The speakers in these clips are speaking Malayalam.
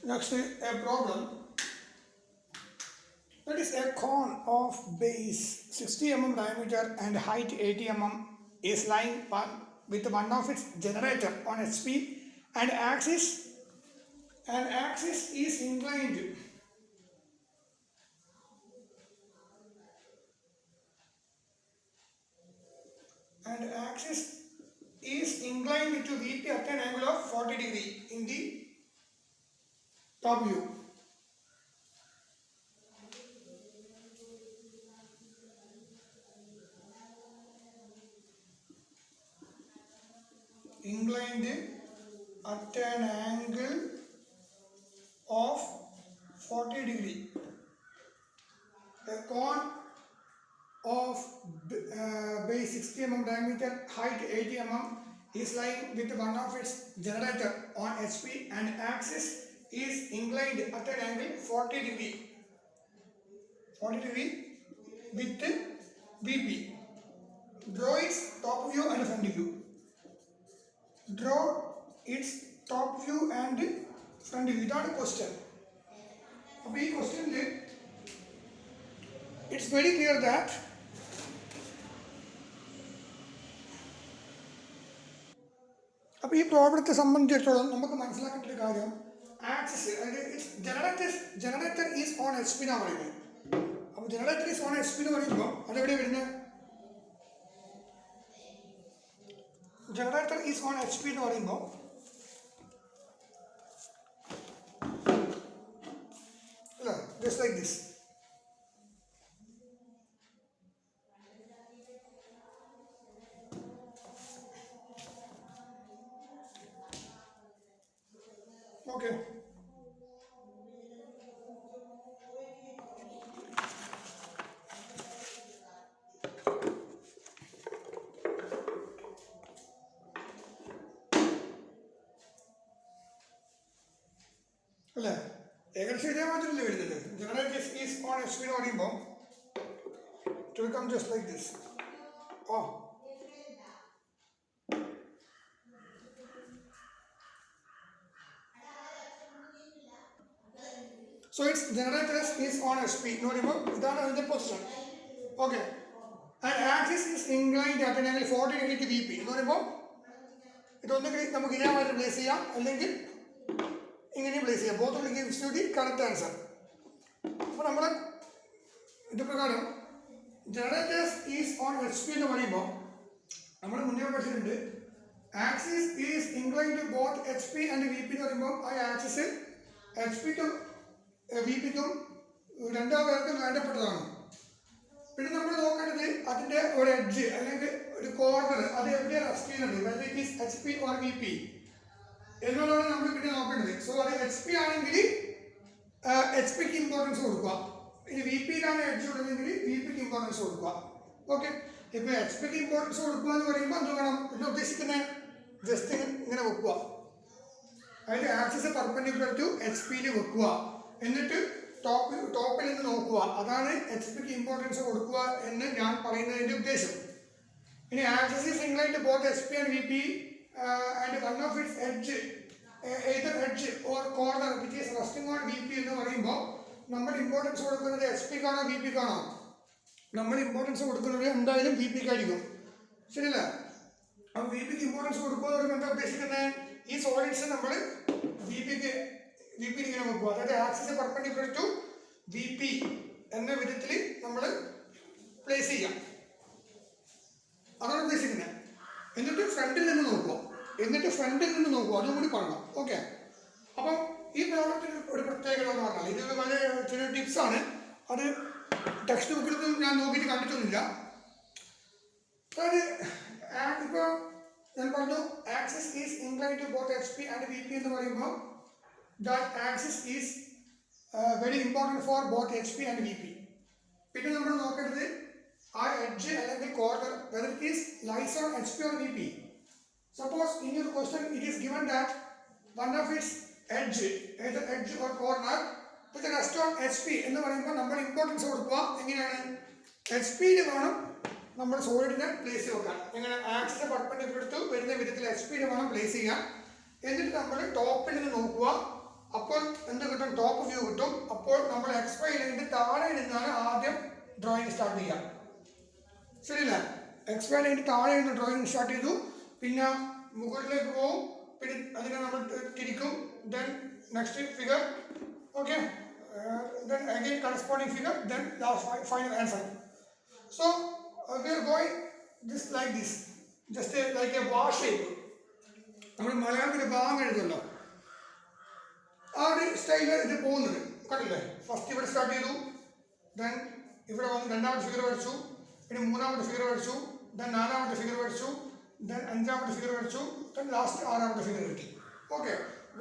Next, a problem. That is a cone of base 60 mm diameter and height 80 mm is lying with one of its generator on HP and axis is inclined. And axis is inclined to VP at an angle of 40 degree in the top view. Inclined at an angle of 40 degree. The cone of base 60 mm diameter, height 80 mm is lying with one of its generator on HP and axis is inclined at an angle 40 degree with VP. Draw its top view and front view. Draw its top view and front view. Without a question. It's very clear that അപ്പോൾ ഈ പ്രോബ്ലത്തെ സംബന്ധിച്ചിടത്തോളം നമുക്ക് മനസ്സിലാക്കേണ്ട ഒരു കാര്യം ആക്സിസ് അതായത് generator is on H P എന്നാണ് പറയുന്നത്. അപ്പോൾ generator is on H P എന്ന് പറയുമ്പോൾ അതെവിടെ വരുന്നത്? Generator is on H P എന്ന് പറയുമ്പോൾ അല്ല ജസ്റ്റ് ലൈക്ക് ദിസ്. Okay. അല്ലേ ഏകദേശം ഇതേ മാതിരിയല്ലേ വരുന്നത്? Generator is on H P എന്ന് പറയുമ്പോൾ it will come just like this. So its generator is on HP. No, remember that is the position. Okay. And axis is inclined at an angle 40 degree to VP. No, remember? It only നമുക്ക് ഇങ്ങനെ പ്ലേസ് ചെയ്യാം അല്ലെങ്കിൽ ഇങ്ങനെ പ്ലേസ് ചെയ്യാം. Both will give you the correct answer. അപ്പോൾ നമ്മൾ ഇത് പ്രകാരം ജനറേറ്റേഴ്സ് ഈസ് ഓൺ HP എന്ന് പറയുമ്പോൾ നമ്മൾ മുന്നേ പഠിച്ചിട്ടുണ്ട് axis is inclined to both HP and VP എന്ന് പറയുമ്പോൾ ആ ആക്സിസ് HP ടു VPക്കും രണ്ടോ പേർക്കും വേണ്ടപ്പെട്ടതാണ്. പിന്നെ നമ്മൾ നോക്കേണ്ടത് അതിൻ്റെ ഒരു എഡ്ജ് അല്ലെങ്കിൽ ഒരു കോർണർ അത് എവിടെയാണ് റെസ്റ്റ് ചെയ്യുന്നത്, whether it is HP or VP എന്നുള്ളതാണ് നമ്മൾ പിന്നെ നോക്കേണ്ടത്. സോ അത് HP ആണെങ്കിൽ HPക്ക് ഇമ്പോർട്ടൻസ് കൊടുക്കുക, ഇനി VPയിലാണ് എഡ്ജ് ഉള്ളതെങ്കിൽ VPക്ക് ഇമ്പോർട്ടൻസ് കൊടുക്കുക. ഓക്കെ. ഇപ്പോൾ HPക്ക് ഇമ്പോർട്ടൻസ് കൊടുക്കുക എന്ന് പറയുമ്പോൾ എന്ത് വേണം? എന്താ ഉദ്ദേശിക്കുന്നത്? ജസ്റ്റ് ഇങ്ങനെ വെക്കുക, അതിൻ്റെ ആക്സിസ് പെർപെൻഡിക്കുലർ ടു HPയിൽ വെക്കുക, എന്നിട്ട് ടോപ്പിൽ നിന്ന് നോക്കുക. അതാണ് HPക്ക് ഇമ്പോർട്ടൻസ് കൊടുക്കുക എന്ന് ഞാൻ പറയുന്നതിൻ്റെ ഉദ്ദേശം. ഇനി axis is inclined both HP and VP and one of it's edge either edge or corner which is resting on VP എന്ന് പറയുമ്പോൾ നമ്മൾ ഇമ്പോർട്ടൻസ് കൊടുക്കുന്നത് HPക്കാണോ VPക്കാണോ? നമ്മൾ ഇമ്പോർട്ടൻസ് കൊടുക്കുന്നത് എന്തായാലും VPക്കായിരിക്കും, ശരിയല്ല? അപ്പോൾ VPക്ക് ഇമ്പോർട്ടൻസ് കൊടുക്കുക എന്ന് പറയുമ്പോൾ എന്താ ഉദ്ദേശിക്കുന്നത്? ഈ സോളിഡ്സ് നമ്മൾ VPക്ക് ഇങ്ങനെ വെക്കുക, അതായത് ആക്സിസ് പെർപെൻഡിക്കുലർ ടു VP എന്ന വിധത്തിൽ നമ്മൾ പ്ലേസ് ചെയ്യാം, അതാണ് ഉദ്ദേശിക്കുന്നത്. എന്നിട്ട് ഫ്രണ്ടിൽ നിന്ന് നോക്കുക, അതും കൂടി പറയണം. ഓക്കെ. അപ്പം ഈ പ്രോബ്ലത്തിന് ഒരു പ്രത്യേകത എന്ന് പറഞ്ഞാൽ ഇത് വളരെ ചെറിയ ടിപ്സാണ്, അത് ടെക്സ്റ്റ് ബുക്കിലൊന്നും ഞാൻ നോക്കിയിട്ട് കണ്ടിട്ടൊന്നുമില്ല. അതായത് ഇപ്പോൾ ഞാൻ പറഞ്ഞു axis is inclined to both HP and VP എന്ന് പറയുമ്പോൾ that axis is very important for both HP and VP. പിന്നെ നമ്മൾ നോക്കേണ്ടത് ആ എഡ്ജ് അല്ലെങ്കിൽ corner whether it is lies on HP or VP. Suppose in your question it is given that one of its edge, either edge or corner with rest on HP എന്ന് പറയുമ്പോൾ നമ്മൾ ഇമ്പോർട്ടൻസ് കൊടുക്കുക എങ്ങനെയാണ്? HPയിൽ വേണം നമ്മൾ സോളിഡിനെ പ്ലേസ് വെക്കാൻ. എങ്ങനെ? ആക്സിസ് പെർപെൻഡിക്കുലർ ടു വരുന്ന വിധത്തിൽ HPയിൽ വേണം പ്ലേസ് ചെയ്യാൻ. എന്നിട്ട് നമ്മൾ ടോപ്പിൽ നിന്ന് നോക്കുക. അപ്പോൾ എന്താ കിട്ടും. അപ്പോൾ നമ്മൾ XY ലൈനിന്റെ താഴെ നിന്നാണ് ആദ്യം ഡ്രോയിങ് സ്റ്റാർട്ട് ചെയ്യുക. ശരിയല്ല? XY ലൈനിന്റെ താഴെ നിന്ന് ഡ്രോയിങ് സ്റ്റാർട്ട് ചെയ്തു, പിന്നെ മുകളിലേക്ക് പോകും, പിന്നെ അതിനെ നമ്മൾ തിരിക്കും. Then next figure, okay, then again corresponding figure, then last final answer. So we are going just like this, just like a bar shape. നമ്മൾ മലയാളത്തിൽ ഭാഗം എഴുതുമല്ലോ, ആ ഒരു സ്റ്റൈലിൽ ഇത് പോകുന്നത് കണ്ടില്ലേ? ഫസ്റ്റ് ഇവിടെ സ്റ്റാർട്ട് ചെയ്തു, ദെൻ ഇവിടെ വന്ന് രണ്ടാമത്തെ ഫിഗർ വരച്ചു, പിന്നെ മൂന്നാമത്തെ ഫിഗർ വരച്ചു, ദെൻ നാലാമത്തെ ഫിഗർ വരച്ചു, ദെൻ അഞ്ചാമത്തെ ഫിഗർ വരച്ചു, ദെൻ ലാസ്റ്റ് ആറാമത്തെ ഫിഗർ കിട്ടി. ഓക്കെ,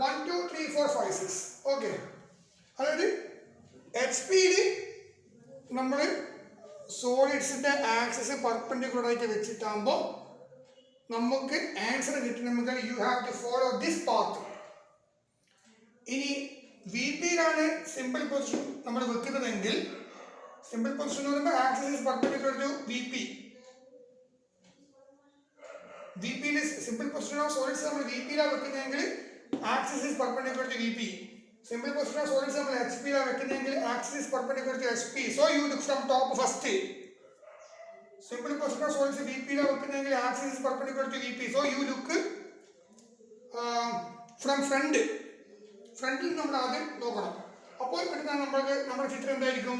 1 2 3 4 5 6. ഓക്കെ, അതായത് HP-യിൽ നമ്മൾ സോളിഡ്സിൻ്റെ ആക്സിസ് പെർപെൻഡിക്കുലർ ആയിട്ട് വെച്ചിട്ടാകുമ്പോൾ നമുക്ക് ആൻസർ കിട്ടണമെങ്കിൽ you have to follow this path. ഇനി VP-യിലാണ് സിമ്പിൾ പൊസിഷൻ നമ്മൾ വെക്കുന്നതെങ്കിൽ, സിമ്പിൾ പൊസിഷൻ എന്ന് പറയുമ്പോൾ axis is perpendicular to VP. VP-യിൽ സിമ്പിൾ പൊസിഷൻ ഓഫ് സോളിഡ്സ് നമ്മൾ VP-യിലാണ് വെക്കുന്നതെങ്കിൽ axis is perpendicular to VP. Simple position of solids നമ്മൾ HP-യിലാണ് വെക്കുന്നതെങ്കിൽ axis is perpendicular to SP. So you look from top first. Simple position of solids VP-യിലാണ് വെക്കുന്നതെങ്കിൽ axis is perpendicular to VP. So you look from front. ഫ്രണ്ടിൽ നമ്മൾ ആദ്യം നോക്കണം. അപ്പോൾ കിട്ടുന്ന നമ്മുടെ ചിത്രം എന്തായിരിക്കും?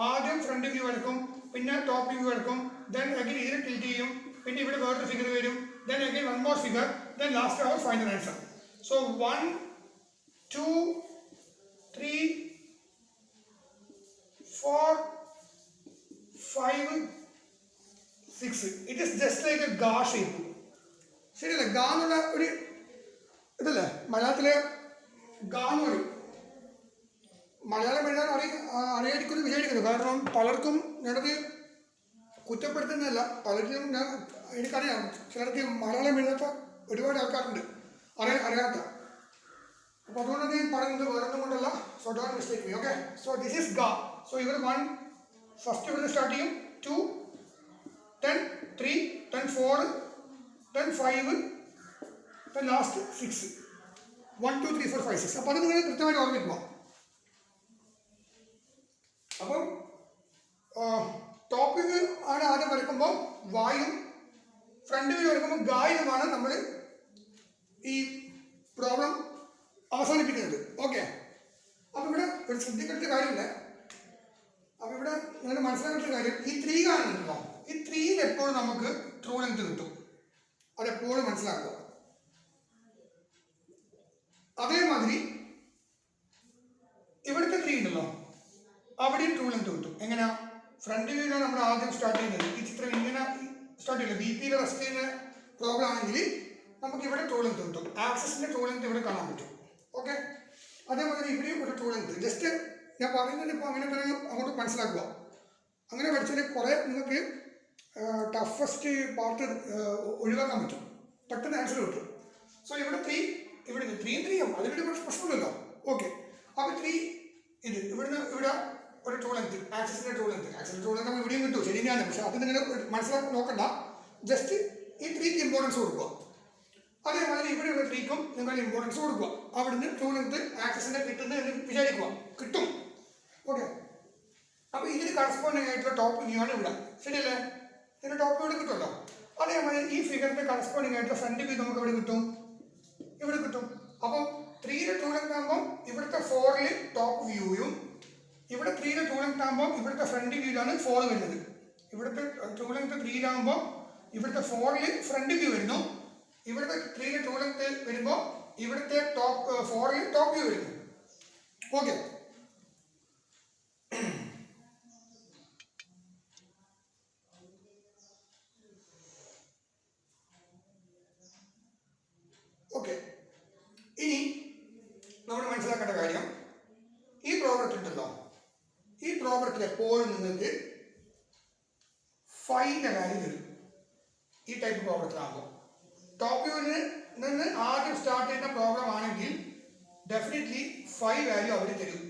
ആദ്യം ഫ്രണ്ട് വ്യൂ എടുക്കും, പിന്നെ ടോപ്പ് വ്യൂ എടുക്കും, ദെൻ അഗൈൻ ഇതിനെ ടിൽറ്റ് ചെയ്യും, പിന്നെ ഇവിടെ വേറൊരു ഫിഗർ വരും, then again one more figure, then last അവർ final answer. So 1 2 3 4 5 6. It is just like a ga shape. ശരിയല്ലേ? ഗാ എന്നുള്ള ഒരു ഇതല്ലേ മലയാളത്തിലെ ഗാ എന്ന് പറയും. മലയാളം എഴുതാൻ അറിയാതിരിക്കുമെന്ന് വിചാരിക്കുന്നു. കാരണം പലർക്കും ഞാനത് കുറ്റപ്പെടുത്തുന്നതല്ല, പലർക്കും എനിക്കറിയാം ചിലർക്ക് മലയാളം എഴുതാത്ത ഒരുപാട് ആൾക്കാരുണ്ട് അറിയാത്ത. അപ്പോൾ അതുകൊണ്ടാണ് ഞാൻ പറയുന്നത്, വേറെ ഒന്നും കൊണ്ടല്ല. So don't mistake me. Okay, so this is ഗാ. സോ ഇവിടെ 1 ഫസ്റ്റ് ഇവിടെ സ്റ്റാർട്ട് ചെയ്യും, 2 10 3 10 4 10 5 then ലാസ്റ്റ് 6. 1 2 3 4 5 6. അപ്പോൾ അത് നിങ്ങൾ കൃത്യമായിട്ട് ഓർമ്മിക്കുക. അപ്പം ടോപ്പ് വ്യൂ ആണ് ആദ്യം വരയ്ക്കുമ്പോൾ വായും, ഫ്രണ്ട് വ്യൂ വരയ്ക്കുമ്പോൾ ഗായുമാണ് നമ്മൾ ഈ പ്രോബ്ലം അവസാനിപ്പിക്കുന്നത്. ഓക്കെ, അപ്പോൾ ഇവിടെ ഒരു ശ്രദ്ധിക്കേണ്ട കാര്യമില്ല. അപ്പോൾ ഇവിടെ നിങ്ങൾ മനസ്സിലാക്കേണ്ട കാര്യം, ഈ 3 കാണുന്നുണ്ടല്ലോ, ഈ 3-യിൽ എപ്പോഴും നമുക്ക് ട്രൂ ലെങ്ത് കിട്ടും. അതെപ്പോഴും മനസ്സിലാക്കുക. അതേമാതിരി ഇവിടുത്തെ 3 ഉണ്ടല്ലോ, അവിടെയും ട്രൂ ലെങ്ത് കിട്ടും. എങ്ങനെയാ? ഫ്രണ്ട് വ്യൂവിലാണ് നമ്മൾ ആദ്യം സ്റ്റാർട്ട് ചെയ്യുന്നത്. ഈ ചിത്രം ഇങ്ങനെ സ്റ്റാർട്ട് ചെയ്യില്ല, VP-യിൽ റെസ്റ്റ് ചെയ്യുന്ന പ്രോബ്ലം ആണെങ്കിൽ നമുക്ക് ഇവിടെ ട്രൂ ലെങ്ത് കിട്ടും. ആക്സിസിൻ്റെ ട്രൂ ലെങ്ത് ഇവിടെ കാണാൻ പറ്റും. ഓക്കെ, അതേമാതിരി ഇവിടെയും ഒരു ട്രൂ ലെങ്ത്. ജസ്റ്റ് ഞാൻ പറയുന്നത് ഇപ്പോൾ അങ്ങനെ തന്നെ അങ്ങോട്ട് മനസ്സിലാക്കുക. അങ്ങനെ പഠിച്ചാൽ കുറേ നിങ്ങൾക്ക് ടഫസ്റ്റ് പാർട്ട് ഒഴിവാക്കാൻ പറ്റും, പെട്ടെന്ന് ആൻസർ കിട്ടും. സോ ഇവിടെ 3, ഇവിടെ 3 അതിനൊരു പ്രശ്നമില്ലല്ലോ. ഓക്കെ, അപ്പോൾ 3 ഇത് ഇവിടുന്ന് ഇവിടെ ഒരു ട്രൂ ലെങ്ത്, ആക്സിസിൻ്റെ ട്രൂ ലെങ്ത് നമുക്ക് ഇവിടെയും കിട്ടും, ശരി തന്നെയാണ്. പക്ഷേ അത് നിങ്ങൾ മനസ്സിലാക്കി നോക്കണ്ട, ജസ്റ്റ് ഈ 3ക്ക് ഇമ്പോർട്ടൻസ് കൊടുക്കുക. അതേമാതിരി ഇവിടെയുള്ള 3ക്കും നിങ്ങൾ ഇമ്പോർട്ടൻസ് കൊടുക്കുക. അവിടുന്ന് ട്രൂ ലെങ്ത് ആക്സിസിൻ്റെ കിട്ടുന്നത് എന്ന് വിചാരിക്കുക, കിട്ടും. ഓക്കെ, അപ്പോൾ ഇതിന് കറസ്പോണ്ടിങ് ആയിട്ടുള്ള ടോപ്പ് വ്യൂ ആണ് ഇവിടെ, ശരിയല്ലേ? ഇതിൻ്റെ ടോപ്പ് വ്യൂ ഇവിടെ കിട്ടുമല്ലോ. അതേമാതിരി ഈ ഫിഗറിൻ്റെ കറസ്പോണ്ടിങ് ആയിട്ടുള്ള ഫ്രണ്ട് വ്യൂ നമുക്ക് ഇവിടെ കിട്ടും, ഇവിടെ കിട്ടും. അപ്പം 3-യുടെ ട്രൂ ലെങ്ത് ആകുമ്പോൾ ഇവിടുത്തെ 4-ൽ ടോപ്പ് വ്യൂയും, ഇവിടെ 3-യുടെ ട്രൂ ലെങ്ത് ആകുമ്പോൾ ഇവിടുത്തെ ഫ്രണ്ട് വ്യൂയിലാണ് 4 വരുന്നത്. ഇവിടുത്തെ ട്രൂ ലെങ്ത് 3-യിലാകുമ്പോൾ ഇവിടുത്തെ 4-ൽ ഫ്രണ്ട് വ്യൂ വരുന്നു. ഇവിടുത്തെ 3-യുടെ ട്രൂ ലെങ്ത് വരുമ്പോൾ ഇവിടുത്തെ 4-ൽ ടോപ്പ് വ്യൂ വരുന്നു. Okay, okay. ഇനി നമ്മൾ മനസ്സിലാക്കേണ്ട കാര്യം, ഈ പ്രോബ്ലത്തിൽ ഉണ്ടല്ലോ, ഈ പ്രോബ്ലത്തിൽ എപ്പോഴും നിങ്ങൾക്ക് 5ന്റെ വാല്യൂ തരും. ഈ ടൈപ്പ് പ്രോബ്ലത്തിലാകുമ്പോൾ ടോപ്പ് വ്യൂവിൽ നിന്ന് ആദ്യം സ്റ്റാർട്ട് ചെയ്യുന്ന പ്രോബ്ലം ആണെങ്കിൽ ഡെഫിനറ്റ്ലി 5 വാല്യൂ അവർ തരും.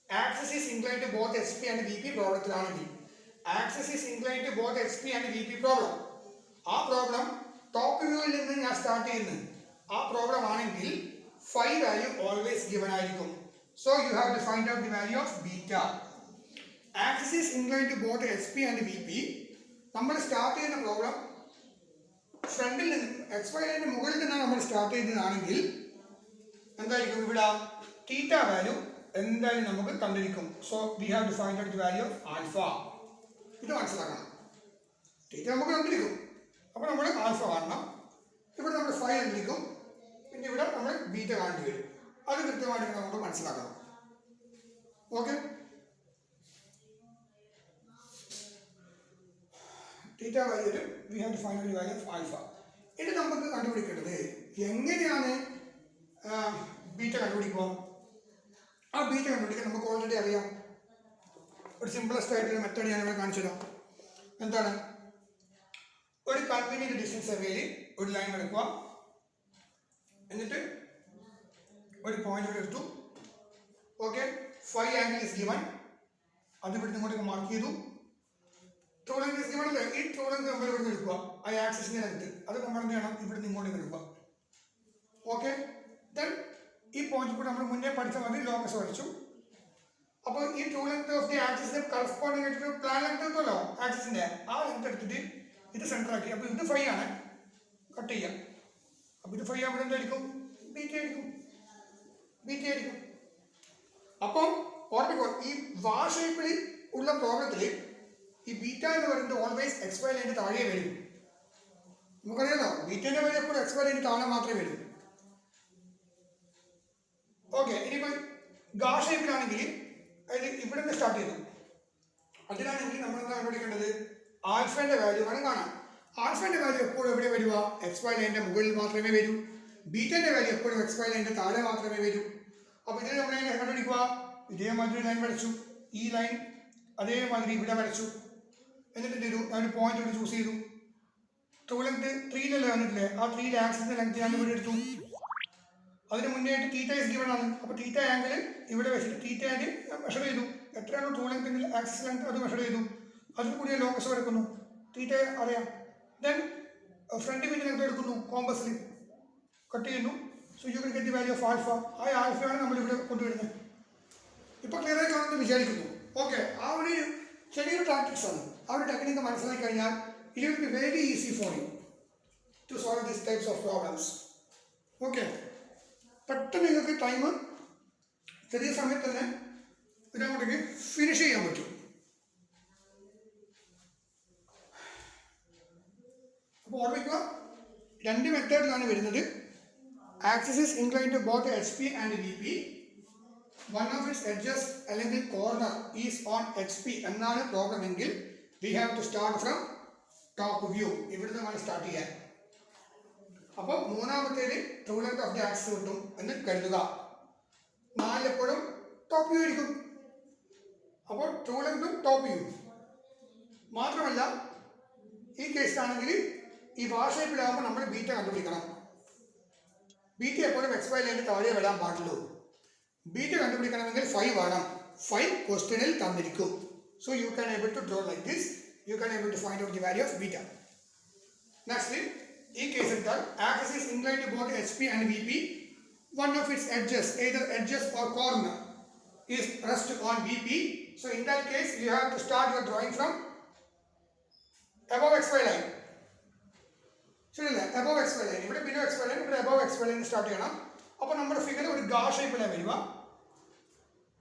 Axis is incline to both SP and VP പ്രോബ്ലത്തിലാണെങ്കിൽ, axis is incline to both SP and VP problem, ആ പ്രോബ്ലം ടോപ്പ് വ്യൂവിൽ നിന്ന് ഞാൻ സ്റ്റാർട്ട് ചെയ്യുന്നത് ആ പ്രോബ്ലം ആണെങ്കിൽ 5 വാല്യൂ ഓൾവേസ് ഗിവൺ ആയിരിക്കും. So you have to find out the value of beta. Axis is inclined to both SP and VP. നമ്മൾ സ്റ്റാർട്ട് ചെയ്യുന്ന പ്രോബ്ലം ഫ്രണ്ടിൽ നിന്ന് XY ലൈനിന്റെ മുകളിൽ നിന്നാണ് നമ്മൾ സ്റ്റാർട്ട് ചെയ്യുന്നതാണെങ്കിൽ എന്തായിരിക്കും ഇവിടെ തീറ്റ വാല്യൂ എന്തായാലും നമുക്ക് കണ്ടിരിക്കും. So we have to find out the value of alpha. ഇത് മനസ്സിലാക്കണം. തീറ്റ നമുക്ക് കണ്ടിരിക്കും, അപ്പോൾ നമ്മൾ ആൽഫ കാണണം. ഇവിടെ നമ്മൾ ഫൈ കണ്ടിരിക്കും, പിന്നെ ഇവിടെ നമ്മൾ ബീറ്റ കാണേണ്ടി വരും. അത് കൃത്യമായിട്ട് നമുക്ക് മനസ്സിലാക്കണം. Okay, theta value we have to find out the value of alpha. ഇത് നമുക്ക് കണ്ടുപിടിക്കേണ്ടത് എങ്ങനെയാണ് ബീറ്റ കണ്ടുപിടിക്കുക? ആ ബീറ്റ കണ്ടുപിടിക്കാൻ നമുക്ക് ഓൾറെഡി അറിയാം. ഒരു സിമ്പിളസ്റ്റ് ആയിട്ടൊരു മെത്തേഡ് ഞാൻ ഇവിടെ കാണിച്ചു തരാം. എന്താണ്? ഒരു കൺവീനിയന്റ് ഡിസ്റ്റൻസ് സർവേയിൽ ഒരു ലൈൻ എടുക്കുക, എന്നിട്ട് ഒരു പോയിന്റ് ഇവിടെ എടുത്തു. Okay, 5 angle is given. അത് ഇവിടുന്ന് ഇങ്ങോട്ടേക്ക് മാർക്ക് ചെയ്തു. ട്രൂ ലെങ്ത് ഇസ് ഗിവൺ അല്ലേ? ഈ ട്രൂ ലെങ്ത് നമ്മൾ ഇവിടുന്ന് എടുക്കുക, ആ ആക്സിസിന്റെ ലെങ്ത് അത് നമ്മൾ എന്ത് ചെയ്യണം? ഇവിടുന്ന് ഇങ്ങോട്ടേക്ക് എടുക്കുക. ഓക്കെ, ദെൻ ഈ പോയിന്റ് കൂടെ നമ്മൾ മുന്നേ പഠിച്ച മതി ലോക്കസ് വരച്ചു. അപ്പോൾ ഈ ട്രൂ ലെങ്ത് ഓഫ് ദി ആക്സിസിന് കറസ്പോണ്ടിങ് ആയിട്ട് പ്ലാൻ ലെങ്ത് കിട്ടുമല്ലോ ആക്സിസിന്റെ, ആ ലെങ്ത് എടുത്തിട്ട് ഇത് സെൻറ്റർ ആക്കി. അപ്പോൾ ഇത് 5 ആണ്, കട്ട് ചെയ്യാം. അപ്പോൾ ഇത് 5 ആകുമ്പോൾ എന്തായിരിക്കും? ബീറ്റ ആയിരിക്കും. ബീറ്റ ആയിരിക്കും. അപ്പം ഓർമ്മിക്കോ, ഈ വാ ഷേപ്പിൽ ഉള്ള പ്രോബ്ലത്തിൽ ഈ ബീറ്റ എന്ന് പറയുന്നത് ഓൾവേസ് XY ലൈനിന്റെ താഴെ വരും. നമുക്കറിയാലോ, ബീറ്റേന്റെ വാല്യൂ എപ്പോഴും XY ലൈനിന്റെ താഴെ മാത്രമേ വരൂ. ഓക്കെ, ഇനിയിപ്പോൾ ഗാ ഷേപ്പിലാണെങ്കിൽ അതായത് ഇവിടെ നിന്ന് സ്റ്റാർട്ട് ചെയ്തു, അതിലാണെങ്കിൽ നമ്മൾ എന്താ കണ്ടുപിടിക്കേണ്ടത്? ആൽഫേന്റെ വാല്യൂ വേണം കാണാൻ. ആൽഫേന്റെ വാല്യൂ എപ്പോഴും എവിടെ വരിക? XY ലൈനിന്റെ മുകളിൽ മാത്രമേ വരൂ. ബീറ്റന്റെ വാല്യൂ എപ്പോഴും XY ലൈനിന്റെ താഴെ മാത്രമേ വരൂ. അപ്പോൾ ഇതിൽ നമ്മൾ എങ്ങനെ കണ്ടുപിടിക്കുക? ഇതേമാതിരി ലൈൻ വരച്ചു, ഈ ലൈൻ അതേമാതിരി ഇവിടെ വരച്ചു, എന്നിട്ട് എന്ത് ചെയ്തു? ഞാൻ പോയിന്റ് ഇവിടെ ചൂസ് ചെയ്തു. ട്രൂ ലെങ്ത് 3 വന്നിട്ടില്ലേ? ആ 3 ആക്സിന്റെ ലെങ്ത് ഞാൻ ഇവിടെ എടുത്തു. അതിന് മുന്നേ ആയിട്ട് തീറ്റ ഇസ് ഗിവൺ ആണ്. അപ്പോൾ തീറ്റ ആംഗിൾ ഇവിടെ വെച്ചിട്ട് തീറ്റ ആംഗിൾ മെഷർ ചെയ്തു. എത്രയാണോ ട്രൂ ലെങ്ത് ആക്സിസ് ലെങ്ത് അത് മെഷർ ചെയ്തു. അതിൽ കൂടി ലോക്കസ് വരക്കുന്നു, തീറ്റ അറിയാം. ദെൻ ഫ്രണ്ട് വീട്ടിൽ ലെങ്ത് എടുക്കുന്നു, കോമ്പസിൽ കട്ട് ചെയ്യുന്നു. So you will get the value of alpha. ആ ആൽഫയാണ് നമ്മൾ ഇവിടെ കൊണ്ടുവരുന്നത്. ഇപ്പോൾ ക്ലിയർ ആയി കാണുമെന്ന് വിചാരിക്കുന്നു. ഓക്കെ, ആ ഒരു ചെറിയൊരു ടാക്ടിക്സ് ആണ്. ആ ഒരു ടെക്നിക്ക് മനസ്സിലാക്കി കഴിഞ്ഞാൽ it will be very easy for you to solve this types of problems. Okay, പെട്ടെന്ന് നിങ്ങൾക്ക് ടൈം ചെറിയ സമയത്ത് തന്നെ ഇതിനങ്ങോട്ടേക്ക് ഫിനിഷ് ചെയ്യാൻ പറ്റും. അപ്പോൾ ഓർമ്മിക്കുക, 2 മെത്തേഡിലാണ് വരുന്നത്. Axis is inclined to both HP and VP. One of its edges അല്ലെങ്കിൽ കോർണർ ഈസ് ഓൺ HP എന്നാണ് പ്രോബ്ലം എങ്കിൽ we have to start from top view. ഇവിടുന്ന് നമ്മൾ സ്റ്റാർട്ട് ചെയ്യാൻ. അപ്പോൾ മൂന്നാമത്തേത് true length of the axis കിട്ടും എന്ന് കരുതുക. 4 എപ്പോഴും ടോപ്പ് വ്യൂ ആയിരിക്കും. അപ്പോൾ ട്രൂ ലെങ്തും ടോപ്പ് വ്യൂ മാത്രമല്ല, ഈ കേസിലാണെങ്കിൽ ഈ വാ ഷേപ്പിലാകുമ്പോൾ നമ്മൾ ബീറ്റ കണ്ടുപിടിക്കണം. ബീറ്റ എപ്പോഴും XY ലൈനിന് താഴെ വരാൻ പാടുള്ളൂ. ബീറ്റ കണ്ടുപിടിക്കണമെങ്കിൽ 5 വേണം. 5 ക്വസ്റ്റ്യനിൽ തന്നിരിക്കും. So you can able to draw like this. You can able to find out the value of beta. Next, ഈ കേസ് എടുത്താൽ axis is inclined to both HP and VP. One of its edges, either edges or corner, is rest on VP. So in that case, you have to start your drawing from above XY line. ശരിയല്ലേ? above XY line. ഇവിടെ below XY line, ഇവിടെ above XY line സ്റ്റാർട്ട് ചെയ്യണം. അപ്പോൾ നമ്മുടെ ഫിഗർ ഒരു ഗാ ഷേപ്പിലാണ് വരിക.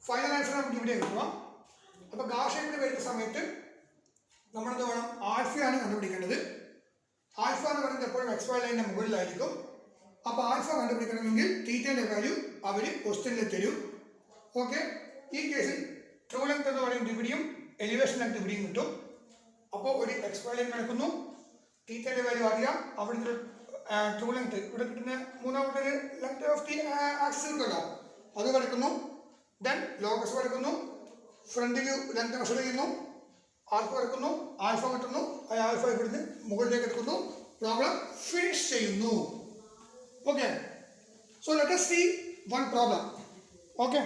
ഫൈനൽ ആൻസർ നമുക്ക് ഇവിടെ കിട്ടുക. അപ്പോൾ ഗാ ഷേപ്പിൽ വരുന്ന സമയത്ത് നമ്മളെന്ത് വേണം? ആൽഫയാണ് കണ്ടുപിടിക്കേണ്ടത്. ആൽഫ എന്ന് പറയുന്നത് എപ്പോഴും XY ലൈനിന്റെ മുകളിലായിരിക്കും. അപ്പോൾ ആൽഫ കണ്ടുപിടിക്കണമെങ്കിൽ തീറ്റയുടെ വാല്യൂ അവർ ക്വസ്റ്റ്യനിൽ തരും. ഓക്കെ, ഈ കേസിൽ ട്രൂ ലെങ്ത് എന്ന് പറയുന്നത് ഇവിടെയും എലിവേഷൻ ലെങ്ത് ഇവിടെയും കിട്ടും. അപ്പോൾ ഒരു XY ലൈൻ നടക്കുന്നു, തീറ്റയുടെ വാല്യൂ അറിയാം, അവിടുന്ന് ട്രൂ ലെങ്ത് ഇവിടെ കിട്ടുന്ന മൂന്നാമത്തെ ലെങ്ത് ഓഫ് ദി ആക്സിസ് കിട്ടുമല്ലോ, അത് കിടക്കുന്നു. ദെൻ ലോക്കസ് കിടക്കുന്നു, ഫ്രണ്ട് വ്യൂ ലെങ്ത് മെഷർ ചെയ്യുന്നു, ആൽഫ കിടക്കുന്നു, ആൽഫ കിട്ടുന്നു. ആ ആൽഫ ഇവിടുന്ന് മുകളിലേക്ക് എടുക്കുന്നു, പ്രോബ്ലം ഫിനിഷ് ചെയ്യുന്നു. Okay, so let us see one problem. Okay.